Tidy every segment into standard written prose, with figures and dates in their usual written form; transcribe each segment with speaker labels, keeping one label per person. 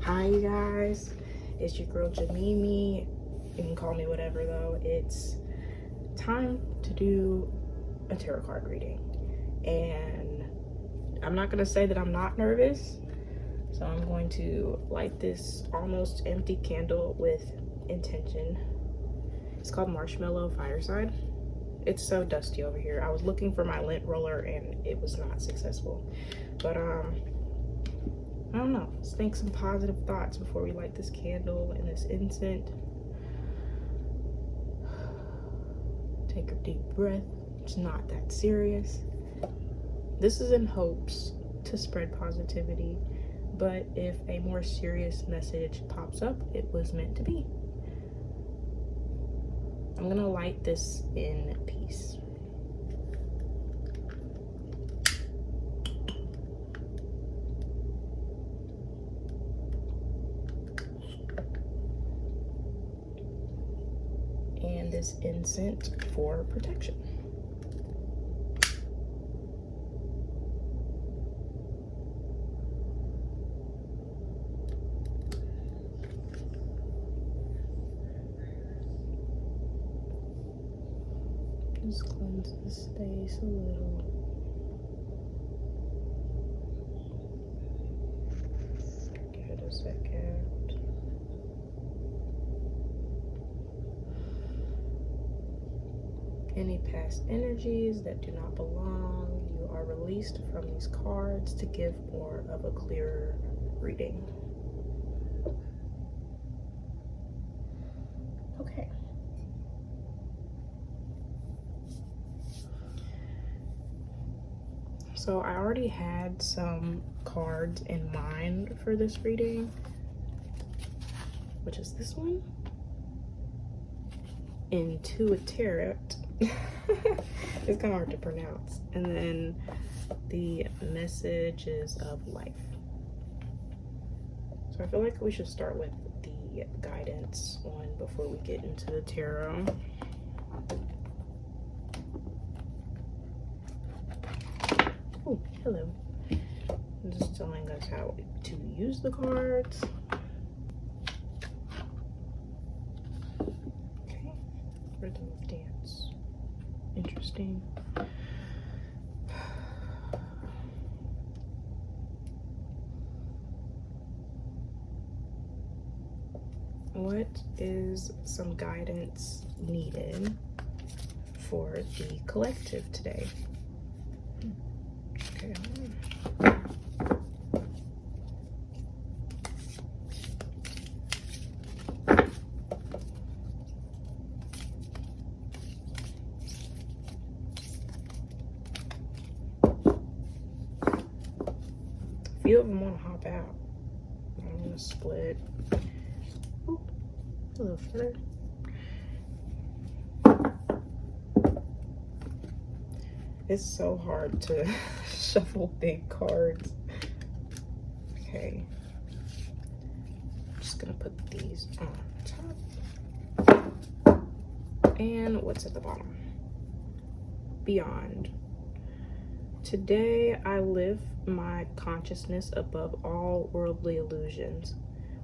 Speaker 1: Hi you guys, it's your girl Jamimi. You can call me whatever though. It's time to do a tarot card reading, and I'm not gonna say that I'm not nervous, so I'm going to light this almost empty candle with intention. It's called Marshmallow Fireside. It's so dusty over here. I was looking for my lint roller and it was not successful, but I don't know, let's think some positive thoughts before we light this candle and this incense. Take a deep breath. It's not that serious. This is in hopes to spread positivity, but if a more serious message pops up, it was meant to be. I'm gonna light this in peace. And this incense for protection. Just cleanse the space a little. Give it a second. Any past energies that do not belong, you are released from these cards to give more of a clearer reading. Okay. So I already had some cards in mind for this reading, which is this one. Intuitarot. It's kind of hard to pronounce. And then the messages of life. So I feel like we should start with the guidance one before we get into the tarot. Oh, hello. Just telling us how to use the cards. Okay, rhythm of dance. Interesting. What is some guidance needed for the collective today? Okay. A few of them want to hop out. I'm gonna split. Ooh, hello, further. It's so hard to shuffle big cards. Okay. I'm just gonna put these on top. And what's at the bottom? Beyond. Today, I live my consciousness above all worldly illusions.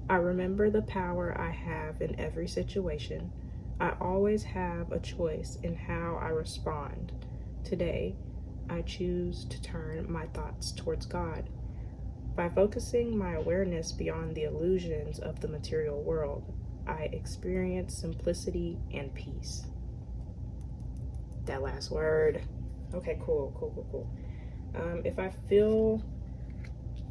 Speaker 1: I remember the power I have in every situation. I always have a choice in how I respond. Today, I choose to turn my thoughts towards God. By focusing my awareness beyond the illusions of the material world, I experience simplicity and peace. That last word. Okay, cool. If I feel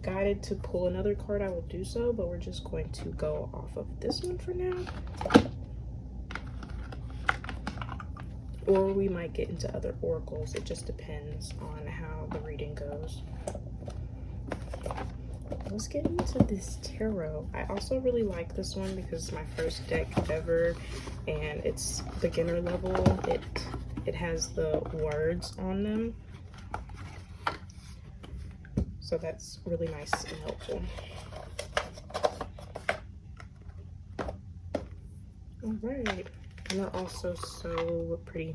Speaker 1: guided to pull another card, I will do so, but we're just going to go off of this one for now. Or we might get into other oracles. It just depends on how the reading goes. Let's get into this tarot. I also really like this one because it's my first deck ever, and it's beginner level. It has the words on them, so that's really nice and helpful. All right, and they're also so pretty.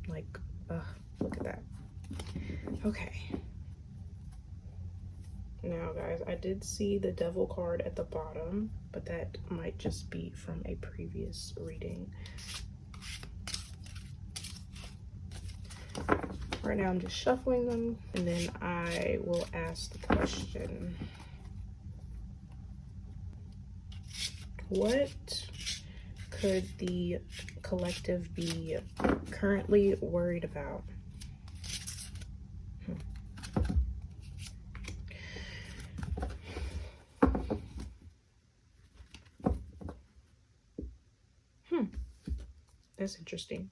Speaker 1: Like, look at that. Okay. Now, guys, I did see the devil card at the bottom, but that might just be from a previous reading. Right now I'm just shuffling them, and then I will ask the question. What could the collective be currently worried about? That's interesting.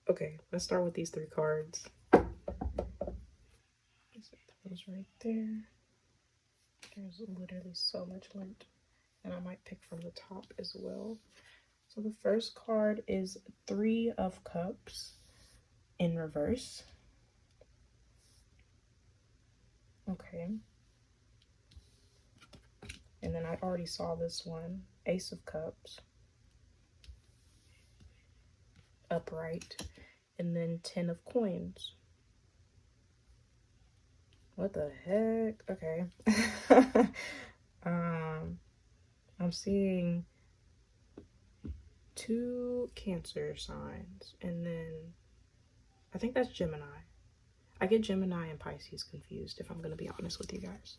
Speaker 1: Okay, let's start with these 3 cards. Those right there. There's literally so much lint, and I might pick from the top as well. So the first card is 3 of Cups in reverse. Okay. And then I already saw this one, Ace of Cups, upright, and then 10 of Coins. What the heck? Okay. I'm seeing 2 Cancer signs, and then I think that's Gemini. I get Gemini and Pisces confused, if I'm gonna be honest with you guys.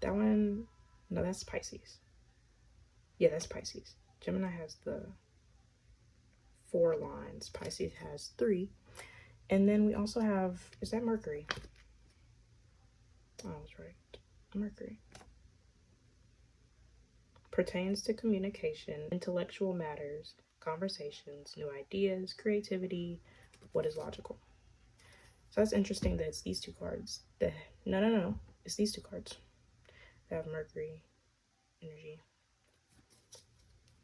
Speaker 1: That one, no, that's Pisces. Yeah, that's Pisces. Gemini has the 4 lines. Pisces has 3. And then we also have, is that Mercury? Oh, I was right. Mercury. Pertains to communication, intellectual matters, conversations, new ideas, creativity, what is logical. So that's interesting that it's these 2 cards. No. It's these 2 cards that have Mercury energy.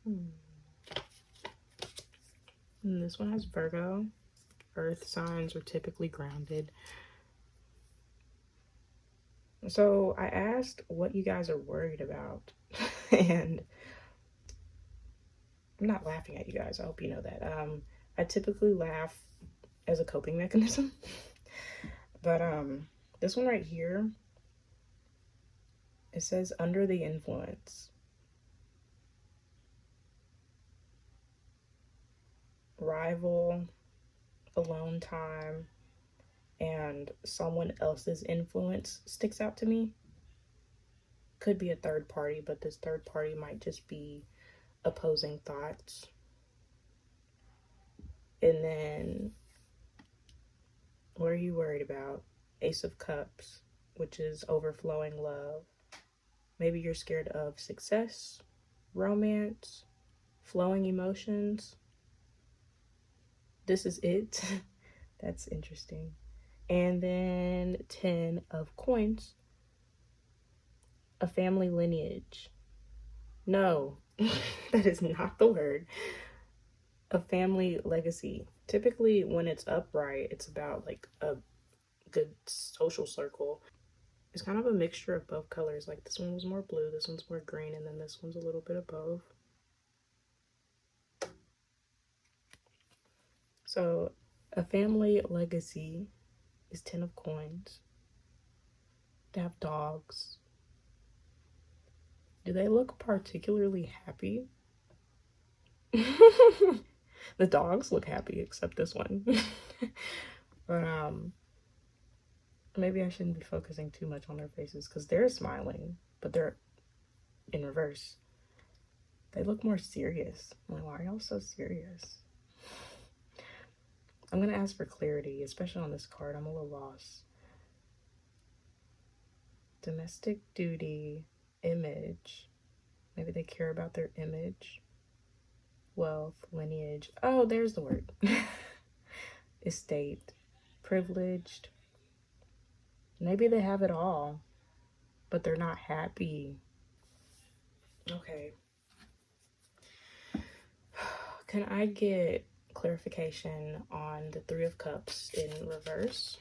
Speaker 1: And this one has Virgo. Earth signs are typically grounded. So I asked what you guys are worried about. And I'm not laughing at you guys. I hope you know that. I typically laugh as a coping mechanism. But this one right here, it says under the influence. Rival, alone time, and someone else's influence sticks out to me. Could be a third party, but this third party might just be opposing thoughts. And then, what are you worried about? Ace of Cups, which is overflowing love. Maybe you're scared of success, romance, flowing emotions. This is it. That's interesting. And then 10 of Coins. A family lineage. No, that is not the word. A family legacy. Typically when it's upright, it's about like a good social circle. It's kind of a mixture of both colors. Like this one was more blue, this one's more green, and then this one's a little bit of both. So a family legacy is 10 of Coins. They have dogs. Do they look particularly happy? The dogs look happy, except this one. But maybe I shouldn't be focusing too much on their faces because they're smiling, but they're in reverse. They look more serious. I'm like, why are y'all so serious? I'm gonna ask for clarity, especially on this card. I'm a little lost. Domestic duty, image. Maybe they care about their image. Wealth, lineage. Oh, there's the word. Estate, privileged. Maybe they have it all, but they're not happy. Okay. Can I get clarification on the 3 of Cups in reverse?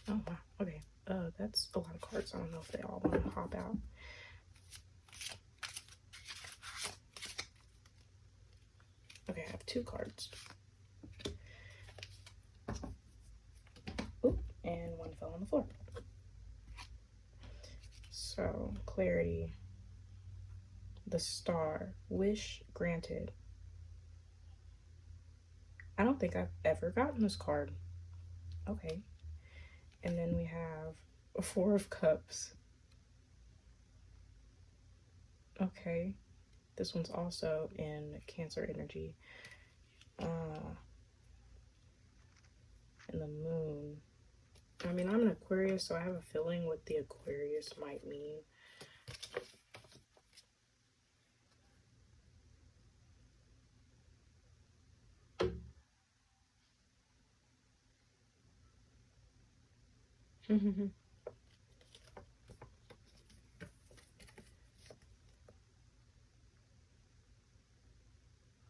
Speaker 1: Oh, wow. Okay. That's a lot of cards. I don't know if they all want to hop out. Okay, I have 2 cards. Oop, and 1 fell on the floor. So, clarity. The Star. Wish granted. I don't think I've ever gotten this card. Okay. And then we have a 4 of Cups. Okay. This one's also in Cancer energy. And the Moon. I mean, I'm an Aquarius, so I have a feeling what the Aquarius might mean.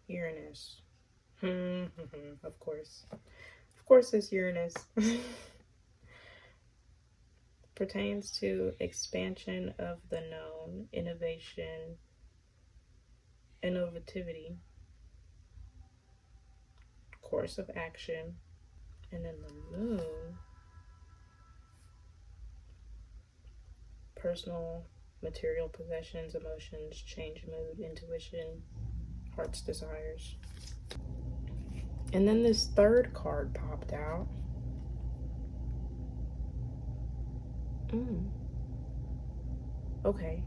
Speaker 1: Uranus. Of course. Of course it's Uranus. Pertains to expansion of the known, innovation, innovativity, course of action. And then the Moon, personal, material possessions, emotions, change mood, intuition, heart's desires. And then this 3rd card popped out. Okay.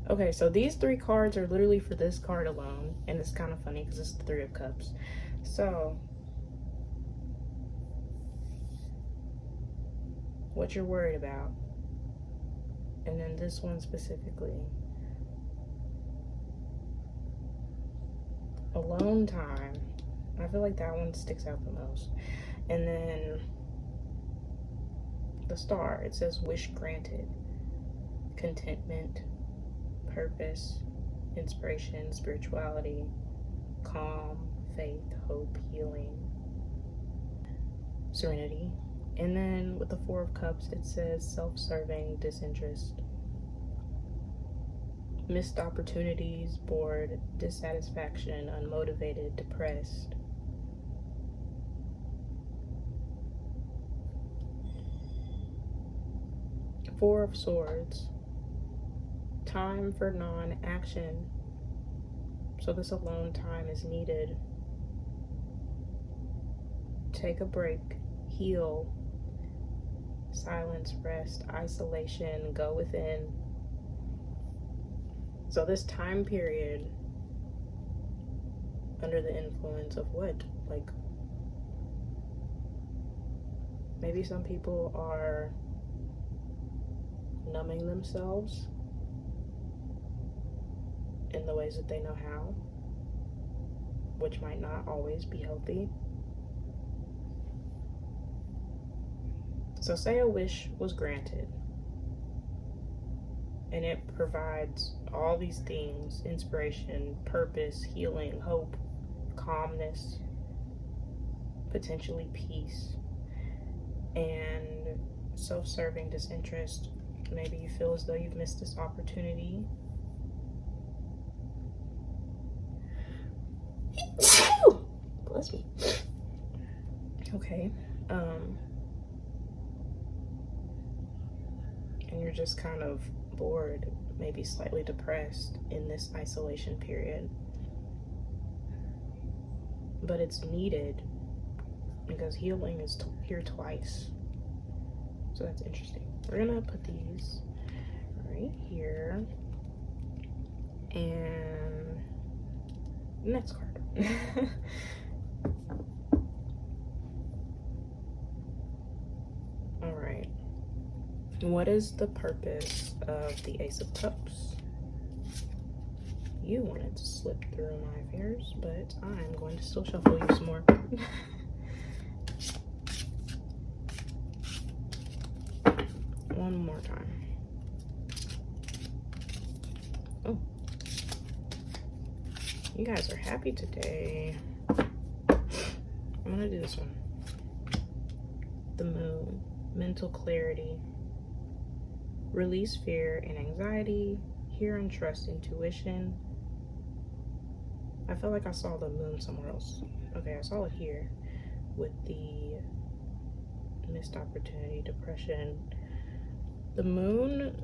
Speaker 1: Okay, so these 3 cards are literally for this card alone. And it's kind of funny because it's the 3 of Cups. So, what you're worried about. And then this one specifically. Alone time. I feel like that one sticks out the most. And then the Star. It says wish granted. Contentment. Purpose. Inspiration. Spirituality. Calm. Faith. Hope. Healing. Serenity. And then with the 4 of Cups, it says self-serving, disinterest, missed opportunities, bored, dissatisfaction, unmotivated, depressed. Four of Swords. Time for non-action. So this alone time is needed. Take a break, heal, silence, rest, isolation, go within. So this time period, under the influence of what? Like, maybe some people are numbing themselves in the ways that they know how, which might not always be healthy. So say a wish was granted and it provides all these things: inspiration, purpose, healing, hope, calmness, potentially peace, and self-serving disinterest. Maybe you feel as though you've missed this opportunity. Bless me. Okay. And you're just kind of bored, maybe slightly depressed in this isolation period. But it's needed because healing is here twice. So that's interesting. We're gonna put these right here. And next card. All right. What is the purpose of the Ace of Cups? You wanted to slip through my fingers, but I'm going to still shuffle you some more. One more time. Oh. You guys are happy today. I'm gonna do this one. The Moon, mental clarity. Release fear and anxiety. Hear and trust intuition. I feel like I saw the moon somewhere else. Okay, I saw it here with the missed opportunity, depression. The moon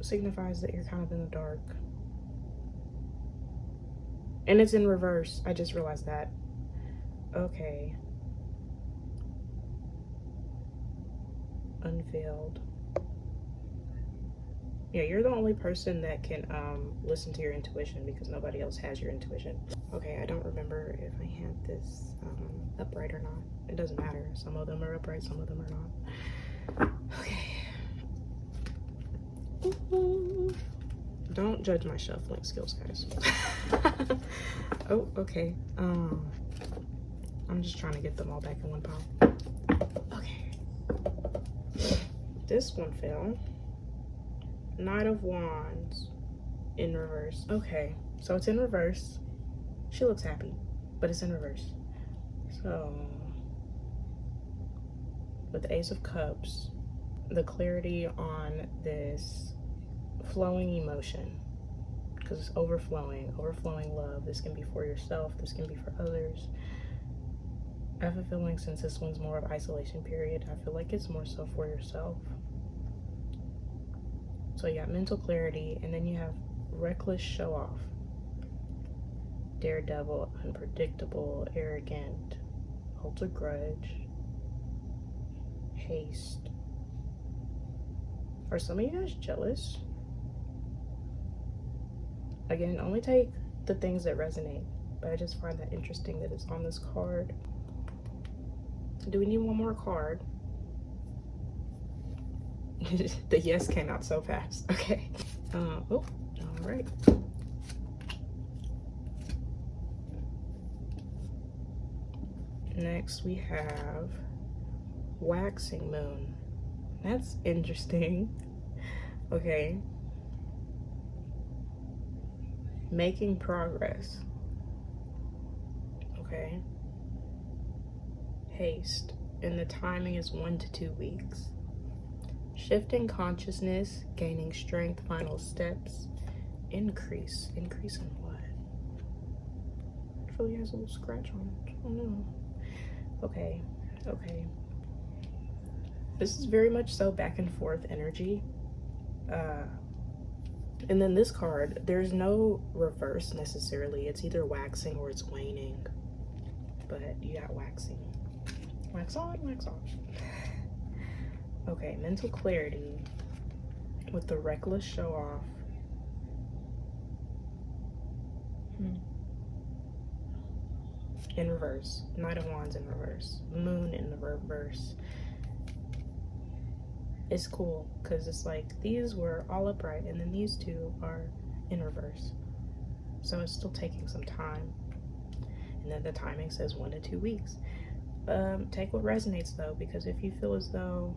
Speaker 1: signifies that you're kind of in the dark. And it's in reverse. I just realized that. Okay. Unveiled. Yeah, you're the only person that can listen to your intuition because nobody else has your intuition. Okay, I don't remember if I had this upright or not. It doesn't matter. Some of them are upright, some of them are not. Okay. Ooh. Don't judge my shuffling skills, guys. Oh, okay. I'm just trying to get them all back in one pile. Okay. This one fell. Knight of Wands in reverse. Okay, so it's in reverse. She looks happy, but it's in reverse. So, with the Ace of Cups, the clarity on this flowing emotion, because it's overflowing love. This can be for yourself, this can be for others. I have a feeling since this one's more of isolation period, I feel like it's more so for yourself. So you got mental clarity, and then you have reckless show off. Daredevil, unpredictable, arrogant, hold a grudge, haste. Are some of you guys jealous? Again, only take the things that resonate, but I just find that interesting that it's on this card. Do we need one more card? The yes came out so fast. Okay. Oh, all right. Next we have Waxing Moon. That's interesting. Okay. Making progress. Okay. Haste. And the timing is 1 to 2 weeks. Shifting consciousness, gaining strength, final steps, increase. Increase in what? It really has a little scratch on it. Oh no. Okay, okay. This is very much so back and forth energy. And then this card, there's no reverse necessarily. It's either waxing or it's waning. But you got waxing. Wax on, wax off. Okay, mental clarity with the reckless show off. In reverse. Knight of Wands in reverse. Moon in the reverse. It's cool because it's like these were all upright and then these two are in reverse. So it's still taking some time. And then the timing says 1 to 2 weeks. Take what resonates though, because if you feel as though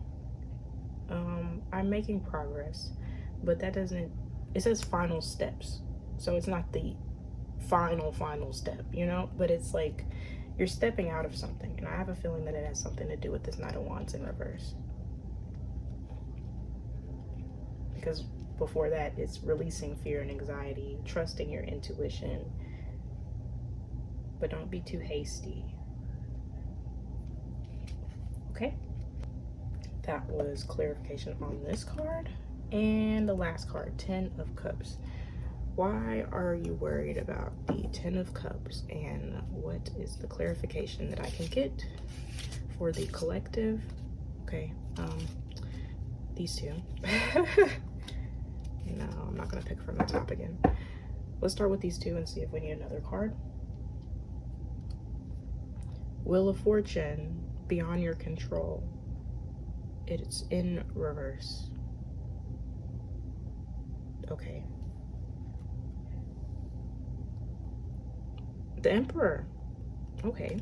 Speaker 1: I'm making progress, but that doesn't, it says final steps. So it's not the final step, you know, but it's like you're stepping out of something. And I have a feeling that it has something to do with this Knight of Wands in reverse. Because before that, it's releasing fear and anxiety, trusting your intuition, but don't be too hasty. Okay. That was clarification on this card. And the last card, 10 of Cups. Why are you worried about the 10 of Cups? And what is the clarification that I can get for the collective? Okay, these two. No, I'm not gonna pick from the top again. Let's start with these two and see if we need another card. Wheel of Fortune, beyond your control. It's in reverse. Okay. The Emperor. Okay.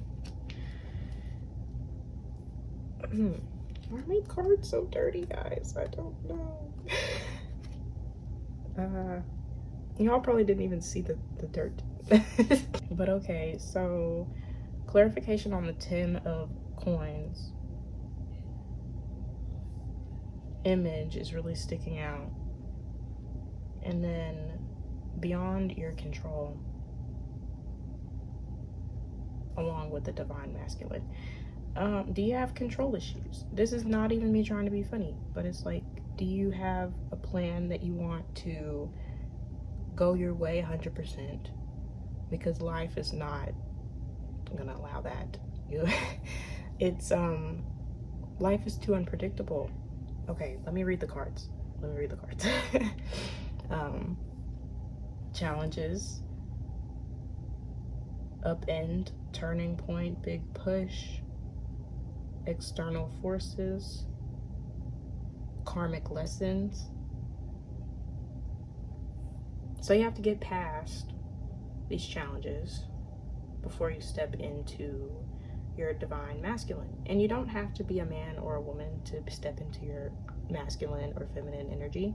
Speaker 1: Why are my cards so dirty, guys? I don't know. Y'all probably didn't even see the dirt. But okay, so clarification on the 10 of coins. image is really sticking out. And then beyond your control, along with the divine masculine. Do you have control issues? This is not even me trying to be funny, but it's like, do you have a plan that you want to go your way 100%? Because life is not gonna allow that. It's life is too unpredictable. Okay, let me read the cards. Challenges, upend, turning point, big push, external forces, karmic lessons. So you have to get past these challenges before you step into your divine masculine. And you don't have to be a man or a woman to step into your masculine or feminine energy.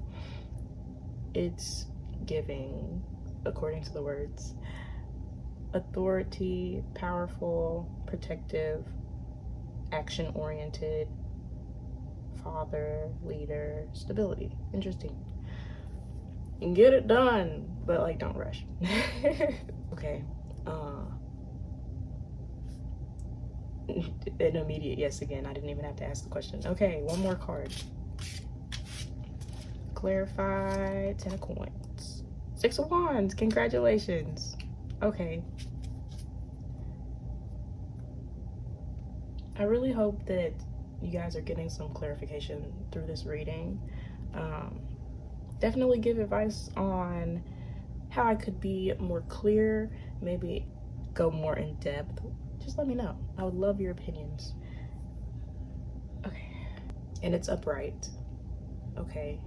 Speaker 1: It's giving, according to the words, authority, powerful, protective, action-oriented, father, leader, stability. Interesting. And get it done, but like, don't rush. Okay. An immediate yes again. I didn't even have to ask the question. Okay, one more card. Clarify, 10 of coins. 6 of wands, congratulations. Okay. I really hope that you guys are getting some clarification through this reading. Definitely give advice on how I could be more clear, maybe go more in depth. Just let me know. I would love your opinions. Okay. And it's upright. Okay.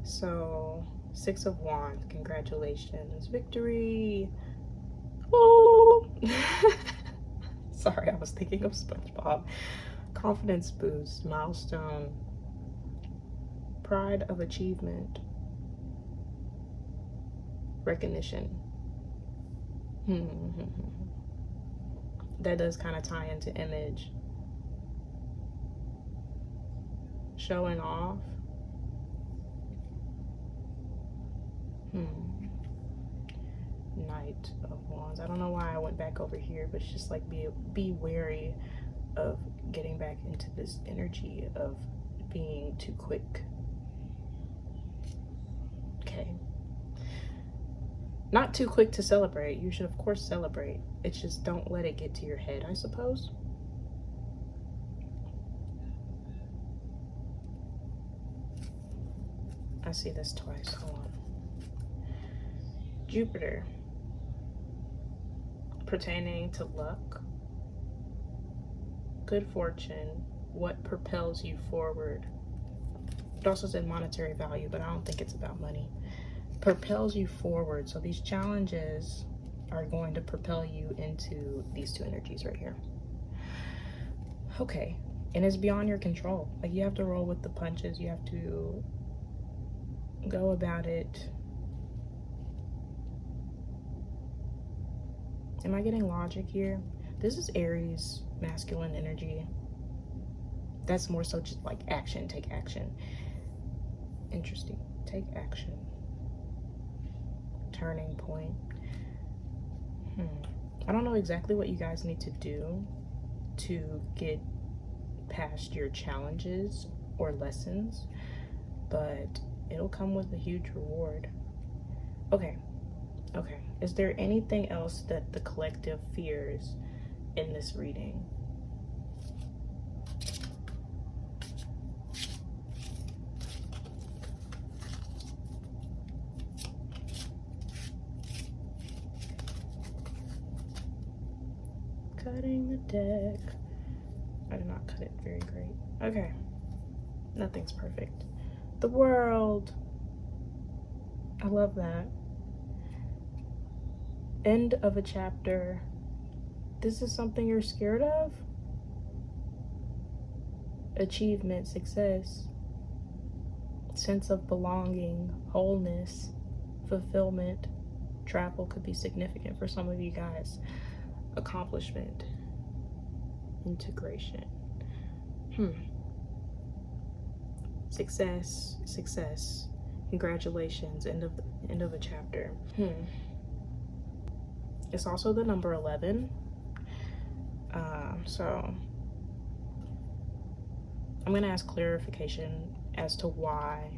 Speaker 1: So, 6 of wands, congratulations. Victory. Ooh. Sorry, I was thinking of SpongeBob. Confidence boost, milestone, pride of achievement, recognition. That does kind of tie into image. Showing off. Knight of Wands. I don't know why I went back over here, but it's just like be wary of getting back into this energy of being too quick. Okay. Not too quick to celebrate. You should of course celebrate. It's just don't let it get to your head, I suppose. I see this twice. Hold on. Jupiter. Pertaining to luck, good fortune, what propels you forward. It also said monetary value, but I don't think it's about money. Propels you forward. So these challenges are going to propel you into these two energies right here. Okay. And it's beyond your control. Like, you have to roll with the punches. You have to go about it. Am I getting logic here? This is Aries, masculine energy. That's more so just like action, take action. Interesting. Take action. Turning point. I don't know exactly what you guys need to do to get past your challenges or lessons, but it'll come with a huge reward. Okay. Is there anything else that the collective fears in this reading? Cutting the deck. I did not cut it very great. Okay. Nothing's perfect. The world. I love that. End of a chapter. This is something you're scared of? Achievement, success, sense of belonging, wholeness, fulfillment. Travel could be significant for some of you guys. Accomplishment, integration. Success, success. Congratulations, end of a chapter. It's also the number 11. So I'm gonna ask clarification as to why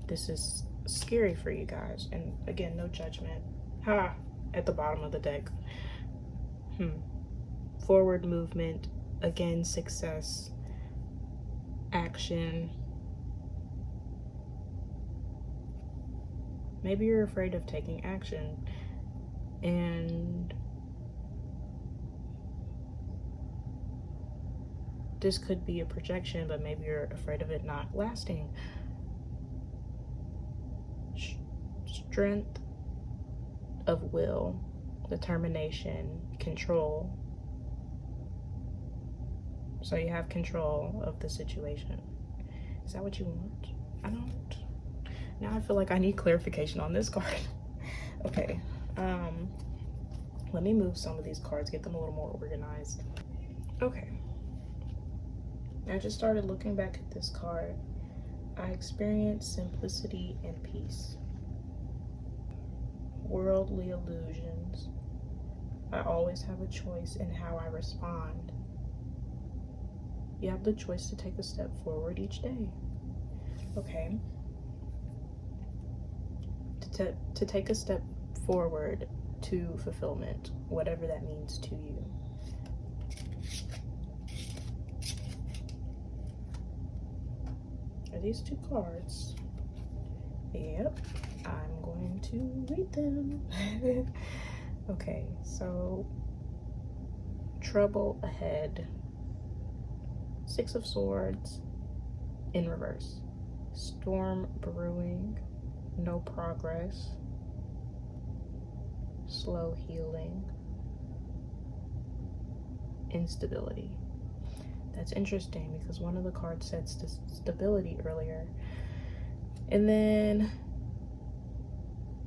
Speaker 1: this is scary for you guys. And again, no judgment. At the bottom of the deck. Forward movement, again, success, action. Maybe you're afraid of taking action, and this could be a projection, but maybe you're afraid of it not lasting. Strength of will, determination, control. So you have control of the situation. Is that what you want? I don't. Now I feel like I need clarification on this card. Okay. Let me move some of these cards, get them a little more organized. Okay. I just started looking back at this card. I experienced simplicity and peace. Worldly illusions. I always have a choice in how I respond. You have the choice to take a step forward each day. Okay. To take a step forward to fulfillment, whatever that means to you. Are these two cards? Yep, I'm going to read them. Okay, so trouble ahead. 6 of Swords in reverse. Storm brewing. No progress. Slow healing. Instability. That's interesting because one of the cards said stability earlier. And then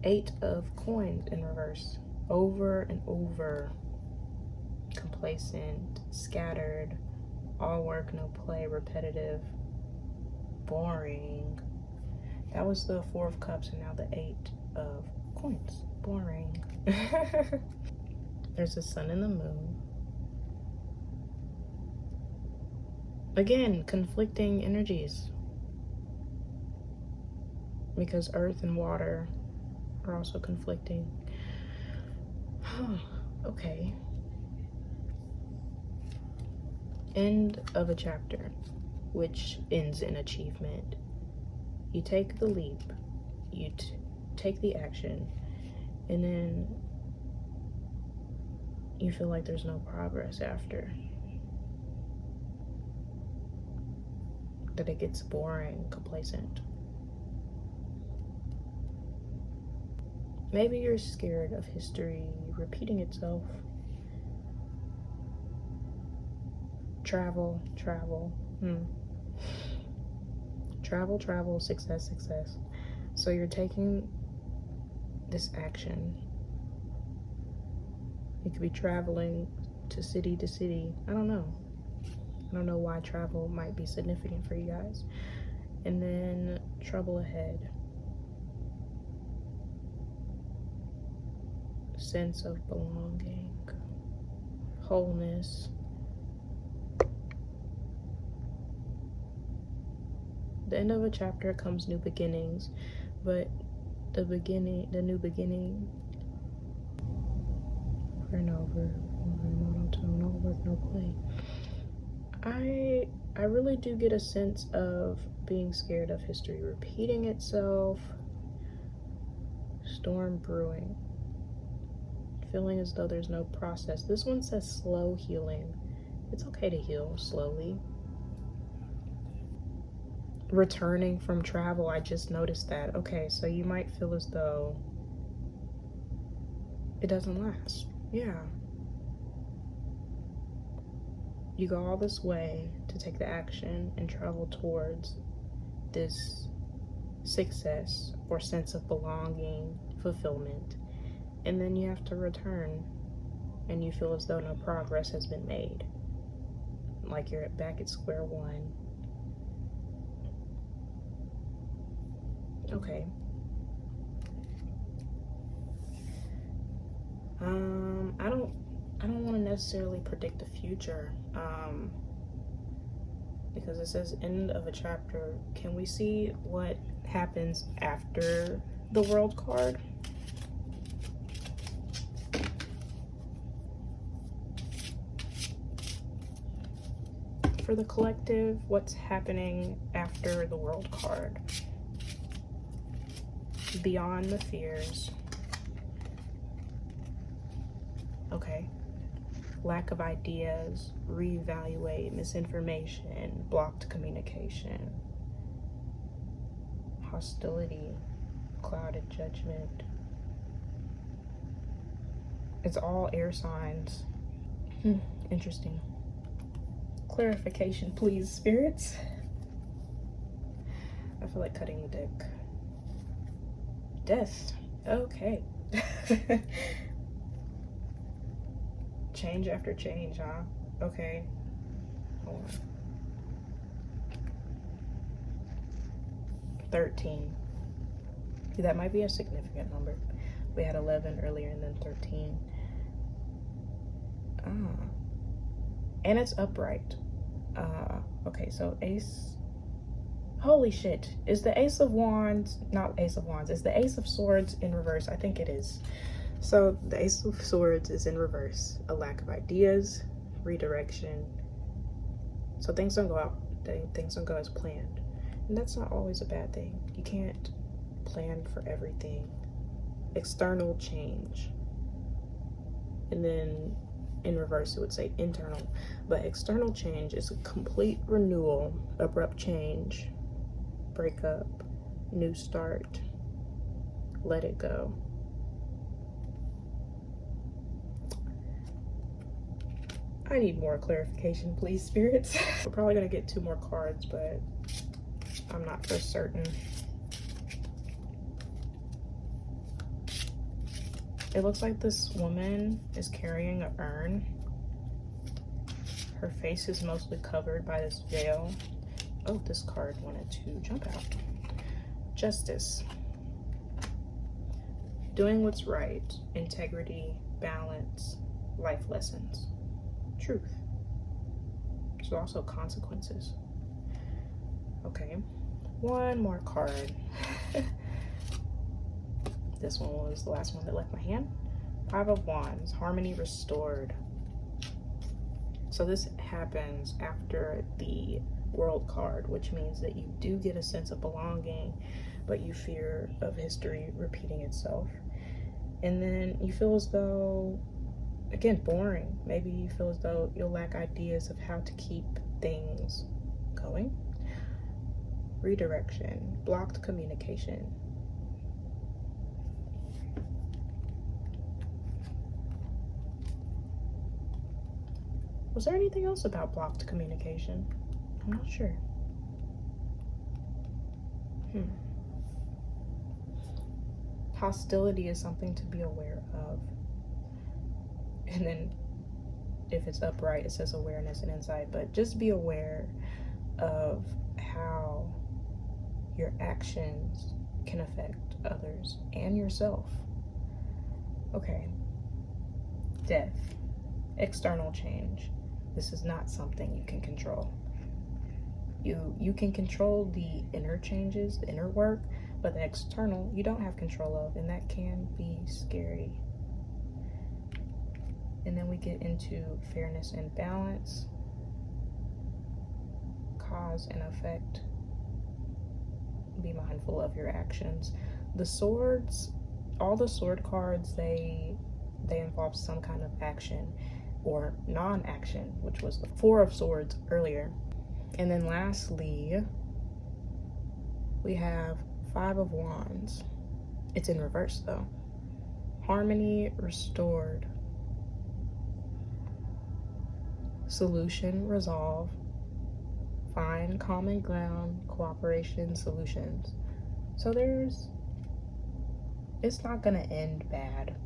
Speaker 1: 8 of Coins in reverse. Over and over. Complacent, scattered, all work, no play, repetitive, boring. That was the 4 of Cups, and now the 8 of Coins. Boring. There's the Sun and the Moon. Again, conflicting energies. Because Earth and Water are also conflicting. Okay. End of a chapter, which ends in achievement. You take the leap, you take the action, and then you feel like there's no progress after. That it gets boring, complacent. Maybe you're scared of history repeating itself. Travel. Travel, success. So you're taking this action. You could be traveling to city to city. I don't know why travel might be significant for you guys. And then trouble ahead. Sense of belonging. Wholeness. The end of a chapter comes new beginnings, but the new beginning, over and over, monotone, all work, no play. I really do get a sense of being scared of history repeating itself. Storm brewing. Feeling as though there's no process. This one says slow healing. It's okay to heal slowly. Returning from travel, I just noticed that. Okay, so you might feel as though it doesn't last. Yeah. You go all this way to take the action and travel towards this success or sense of belonging, fulfillment, and then you have to return and you feel as though no progress has been made. Like you're back at square one. Okay. I don't want to necessarily predict the future. Because it says end of a chapter. Can we see what happens after the world card? For the collective, what's happening after the world card? Beyond the fears. Okay. Lack of ideas, reevaluate, misinformation, blocked communication, hostility, clouded judgment. It's all air signs. Interesting. Clarification, please, spirits. I feel like cutting the deck. Death. Okay. Change after change, huh? Okay. Hold on. 13. That might be a significant number. We had 11 earlier and then 13. And it's upright. Okay, so ace. Holy shit. Is the ace of wands, not ace of wands, is the ace of swords in reverse? I think it is. So the ace of swords is in reverse. A lack of ideas, redirection. So things don't go out, things don't go as planned. And that's not always a bad thing. You can't plan for everything. External change. And then in reverse, it would say internal. But external change is a complete renewal, abrupt change, breakup, new start, let it go. I need more clarification, please, spirits. We're probably gonna get 2 more cards, but I'm not for certain. It looks like this woman is carrying an urn. Her face is mostly covered by this veil. Oh, this card wanted to jump out. Justice. Doing what's right, integrity, balance, life lessons. Truth. There's also consequences. Okay, 1 more card. This one was the last one that left my hand. 5 of Wands, harmony restored. So this happens after the world card, which means that you do get a sense of belonging, but you fear of history repeating itself. And then you feel as though, again, boring. Maybe you feel as though you'll lack ideas of how to keep things going. Redirection, blocked communication. Was there anything else about blocked communication? I'm not sure. Hostility is something to be aware of. And then if it's upright, it says awareness and insight, but just be aware of how your actions can affect others and yourself. Okay. Death. External change. This is not something you can control. You can control the inner changes, the inner work, but the external you don't have control of, and that can be scary. And then we get into fairness and balance, cause and effect. Be mindful of your actions. The swords, all the sword cards, they involve some kind of action or non-action, which was the 4 of Swords earlier. And then lastly, we have 5 of Wands. It's in reverse though. Harmony restored. Solution, resolve. Find common ground, cooperation, solutions. So it's not gonna end bad.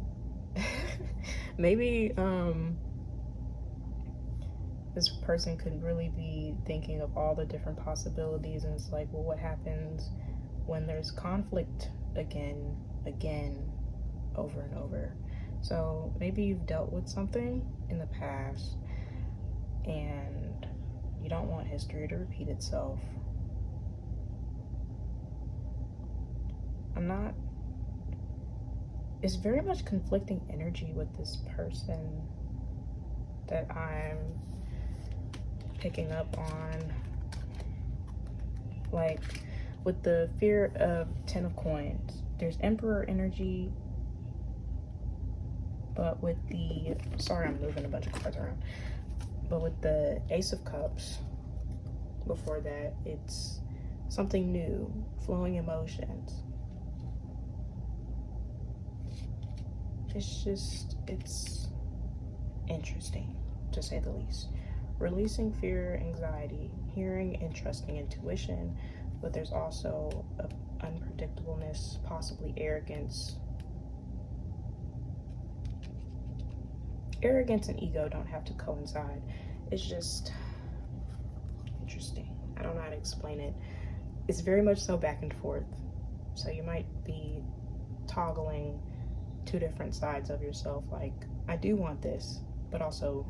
Speaker 1: Maybe this person could really be thinking of all the different possibilities, and it's like, well, what happens when there's conflict again, over and over. So maybe you've dealt with something in the past and you don't want history to repeat itself. It's very much conflicting energy with this person that I'm picking up on. Like with the fear of 10 of coins, there's Emperor energy, but with the, sorry, I'm moving a bunch of cards around, but with the Ace of Cups before that, it's something new, flowing emotions. It's interesting, to say the least. Releasing fear, anxiety, hearing and trusting intuition, but there's also unpredictableness, possibly arrogance. Arrogance and ego don't have to coincide. It's just interesting. I don't know how to explain it. It's very much so back and forth. So you might be toggling two different sides of yourself. Like, I do want this, but also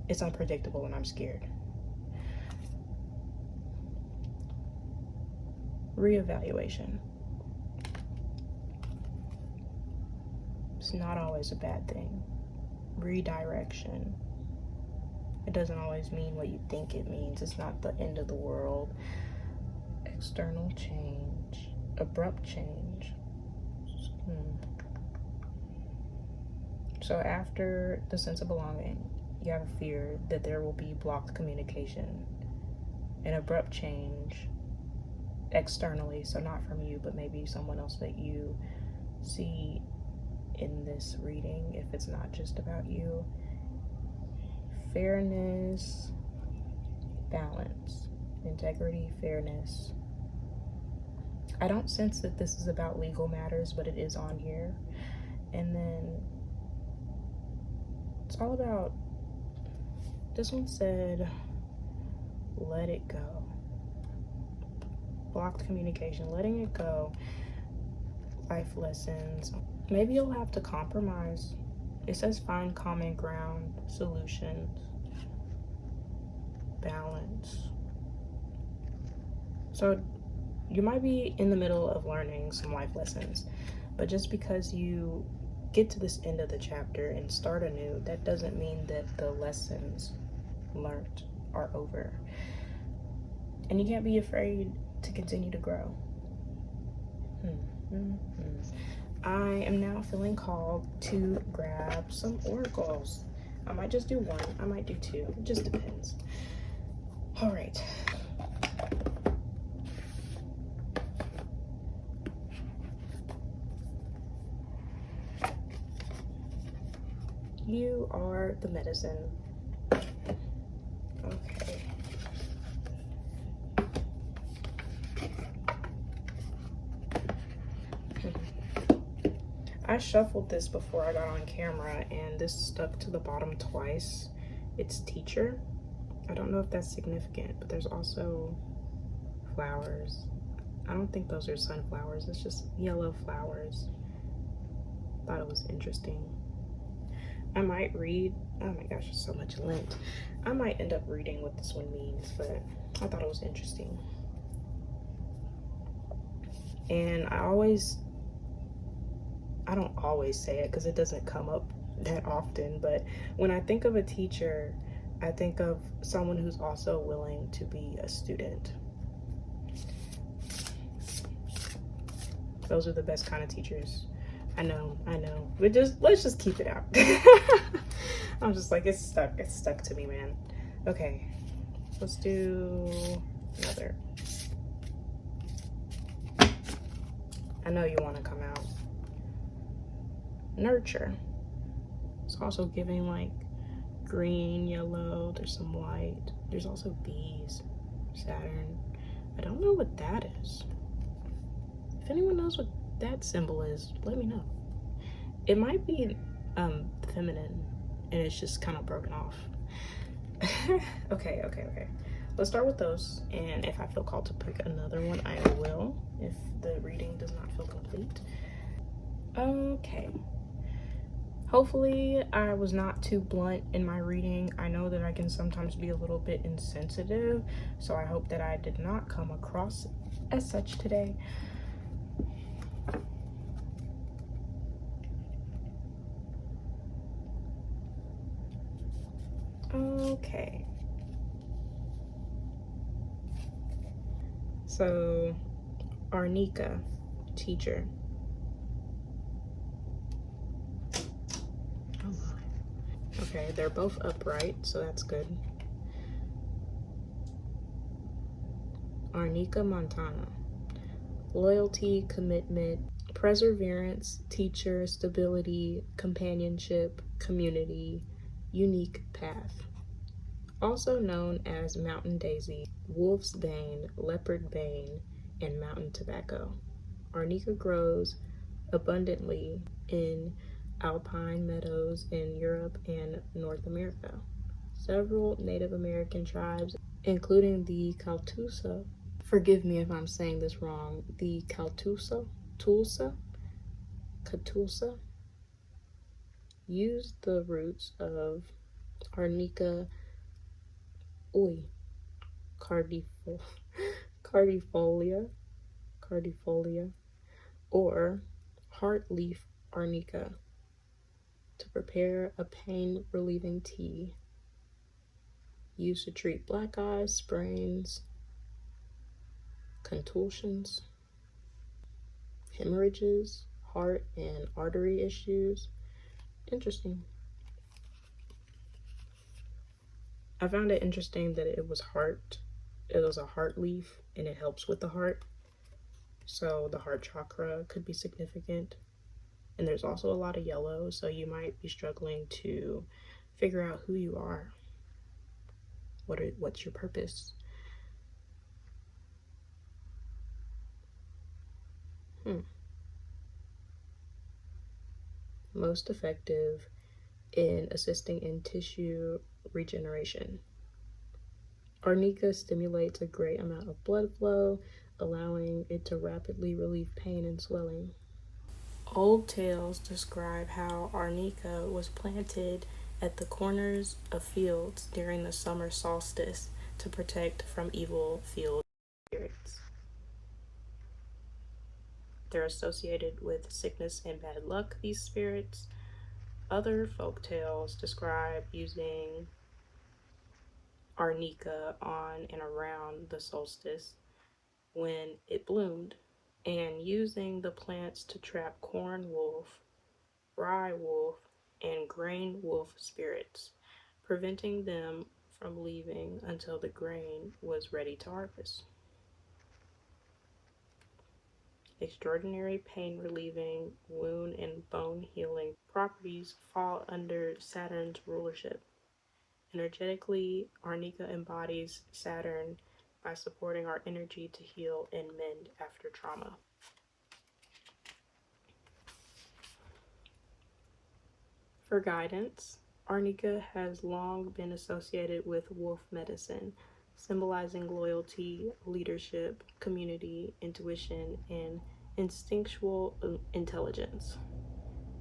Speaker 1: it's unpredictable and I'm scared. Reevaluation. It's not always a bad thing. Redirection. It doesn't always mean what you think it means. It's not the end of the world. External change. Abrupt change. So after the sense of belonging, you have a fear that there will be blocked communication, an abrupt change externally, so not from you, but maybe someone else that you see in this reading, if it's not just about you. Fairness, balance, integrity, fairness. I don't sense that this is about legal matters, but it is on here. And then it's all about, this one said, let it go. Blocked communication, letting it go. Life lessons. Maybe you'll have to compromise. It says find common ground, solutions, balance. So you might be in the middle of learning some life lessons, but just because you get to this end of the chapter and start anew, that doesn't mean that the lessons learned are over. And you can't be afraid to continue to grow. I am now feeling called to grab some oracles. I might just do one, I might do two, it just depends. All right. You are the medicine. Okay. I shuffled this before I got on camera and this stuck to the bottom twice. It's teacher. I don't know if that's significant, but there's also flowers. I don't think those are sunflowers, it's just yellow flowers. Thought it was interesting. I might read, oh my gosh, there's so much lint. I might end up reading what this one means, but I thought it was interesting. And I don't always say it because it doesn't come up that often, but when I think of a teacher, I think of someone who's also willing to be a student. Those are the best kind of teachers. I know, but let's just keep it out. I'm just like, it's stuck to me, man. Okay, let's do another. I know you want to come out. Nurture. It's also giving like green, yellow, there's some white. There's also bees, Saturn. I don't know what that is. If anyone knows what that symbol is, let me know. It might be feminine and it's just kind of broken off. Okay. let's start with those. And if I feel called to pick another one, I will, if the reading does not feel complete. Okay. Hopefully I was not too blunt in my reading. I know that I can sometimes be a little bit insensitive, so I hope that I did not come across as such today. Okay. So, Arnika, teacher. Oh. Okay, they're both upright, so that's good. Arnika Montana. Loyalty, commitment, perseverance, teacher, stability, companionship, community, unique path. Also known as mountain daisy, wolf's bane, leopard bane, and mountain tobacco. Arnika grows abundantly in alpine meadows in Europe and North America. Several Native American tribes, including the Kaltusa, forgive me if I'm saying this wrong, the Kaltusa, Catulsa, used the roots of Arnica cardifolia, or heartleaf arnica to prepare a pain-relieving tea used to treat black eyes, sprains, contusions, hemorrhages, heart and artery issues. Interesting. I found it interesting that it was a heart leaf and it helps with the heart. So the heart chakra could be significant. And there's also a lot of yellow, so you might be struggling to figure out who you are. What's your purpose? Most effective in assisting in tissue regeneration. Arnica stimulates a great amount of blood flow, allowing it to rapidly relieve pain and swelling. Old tales describe how arnica was planted at the corners of fields during the summer solstice to protect from evil field spirits. They're associated with sickness and bad luck, these spirits. Other folk tales describe using arnica on and around the solstice when it bloomed, and using the plants to trap corn wolf, rye wolf, and grain wolf spirits, preventing them from leaving until the grain was ready to harvest. Extraordinary pain relieving, wound, and bone healing properties fall under Saturn's rulership. Energetically, arnica embodies Saturn by supporting our energy to heal and mend after trauma. For guidance, arnica has long been associated with wolf medicine, symbolizing loyalty, leadership, community, intuition, and instinctual intelligence.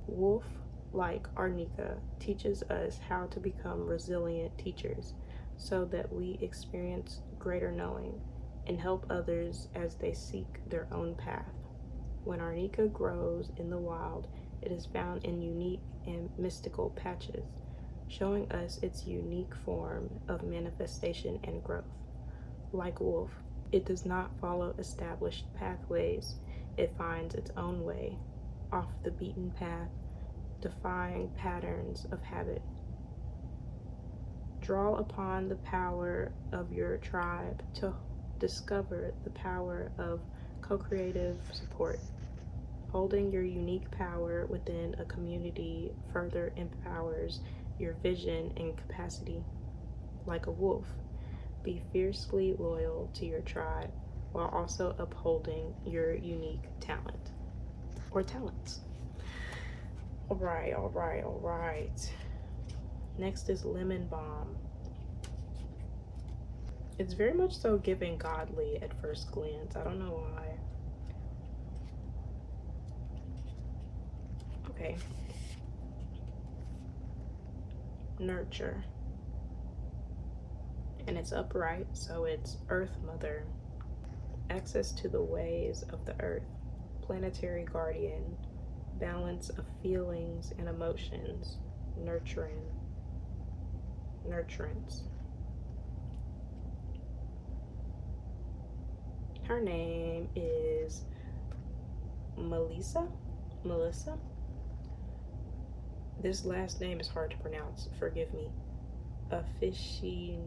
Speaker 1: Wolf, like arnica, teaches us how to become resilient teachers so that we experience greater knowing and help others as they seek their own path. When arnica grows in the wild, it is found in unique and mystical patches, showing us its unique form of manifestation and growth. Like wolf, it does not follow established pathways. It finds its own way, off the beaten path, defying patterns of habit. Draw upon the power of your tribe to discover the power of co-creative support. Holding your unique power within a community further empowers your vision and capacity. Like a wolf, be fiercely loyal to your tribe while also upholding your unique talent or talents. All right. Next is lemon balm. It's very much so giving godly at first glance. I don't know why. Okay. Nurture. And it's upright, so it's Earth Mother. Access to the ways of the earth. Planetary guardian. Balance of feelings and emotions. Nurturing. Nurturance. Her name is Melissa. This last name is hard to pronounce. Forgive me. Officinalis.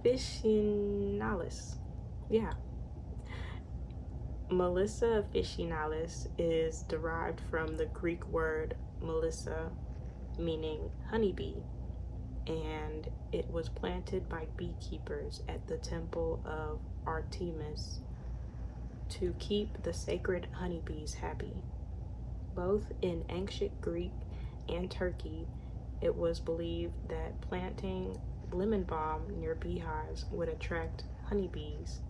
Speaker 1: Officinalis. Yeah. Melissa officinalis is derived from the Greek word melissa, meaning honeybee, and it was planted by beekeepers at the temple of Artemis to keep the sacred honeybees happy. Both in ancient Greek and Turkey, it was believed that planting lemon balm near beehives would attract honeybees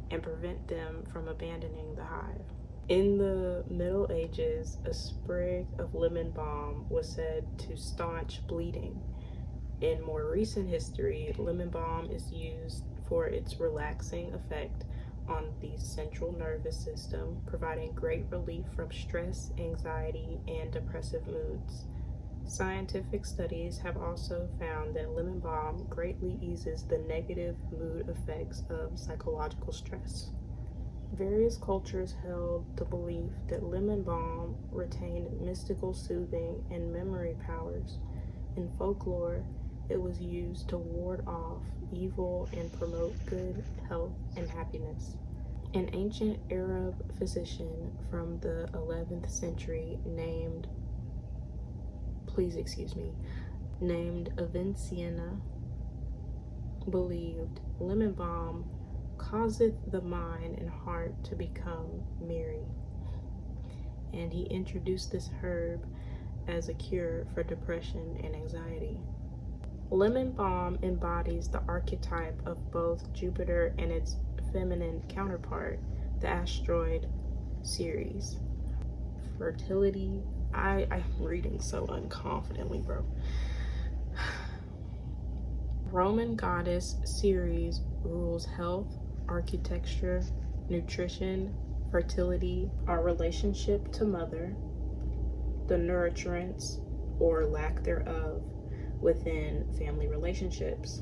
Speaker 1: and prevent them from abandoning the hive. In the Middle Ages, a sprig of lemon balm was said to staunch bleeding. In more recent history, lemon balm is used for its relaxing effect on the central nervous system, providing great relief from stress, anxiety, and depressive moods. Scientific studies have also found that lemon balm greatly eases the negative mood effects of psychological stress. Various cultures held the belief that lemon balm retained mystical soothing and memory powers. In folklore, it was used to ward off evil and promote good health and happiness. An ancient Arab physician from the 11th century named Avicenna believed lemon balm causeth the mind and heart to become merry, and he introduced this herb as a cure for depression and anxiety. Lemon balm embodies the archetype of both Jupiter and its feminine counterpart, the asteroid Ceres. Fertility. I'm reading so unconfidently, bro. Roman goddess Ceres rules health, architecture, nutrition, fertility, our relationship to mother, the nurturance or lack thereof within family relationships,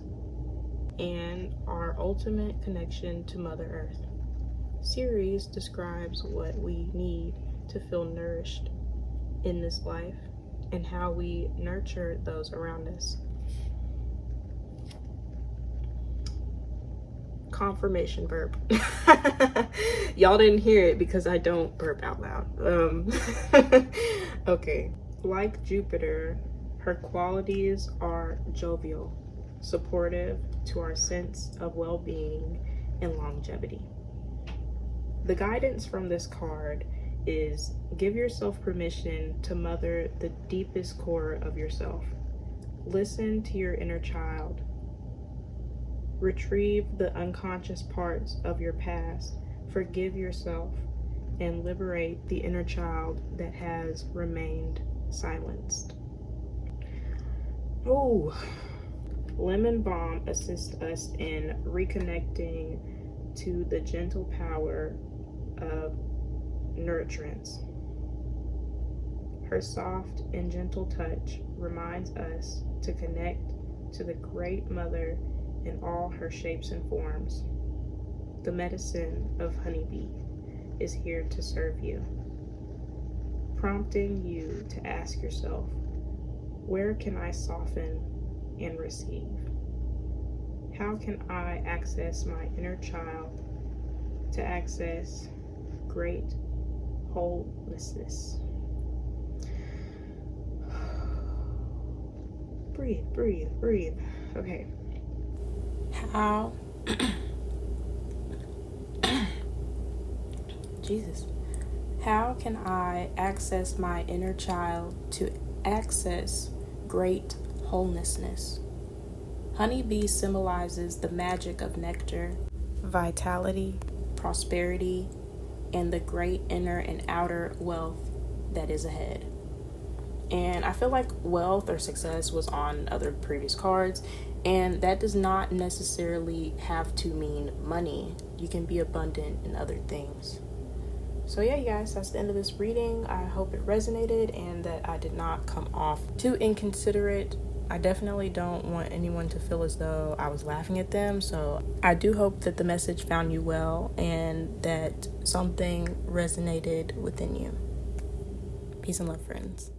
Speaker 1: and our ultimate connection to Mother Earth. Ceres describes what we need to feel nourished in this life and how we nurture those around us. Confirmation burp. Y'all didn't hear it because I don't burp out loud. Okay. Like Jupiter, her qualities are jovial, supportive to our sense of well-being and longevity. The guidance from this card is give yourself permission to mother the deepest core of yourself. Listen to your inner child. Retrieve the unconscious parts of your past. Forgive yourself and liberate the inner child that has remained silenced. Oh, lemon balm assists us in reconnecting to the gentle power of nurturance. Her soft and gentle touch reminds us to connect to the Great Mother in all her shapes and forms. The medicine of honeybee is here to serve you, prompting you to ask yourself, where can I soften and receive? How can I access my inner child to access great wholeness? Breathe, breathe, breathe. Okay. How? Jesus. How can I access my inner child to access great wholenessness. Honeybee symbolizes the magic of nectar, vitality, prosperity, and the great inner and outer wealth that is ahead. And I feel like wealth or success was on other previous cards, and that does not necessarily have to mean money. You can be abundant in other things. So yeah, you guys, that's the end of this reading. I hope it resonated and that I did not come off too inconsiderate. I definitely don't want anyone to feel as though I was laughing at them. So I do hope that the message found you well and that something resonated within you. Peace and love, friends.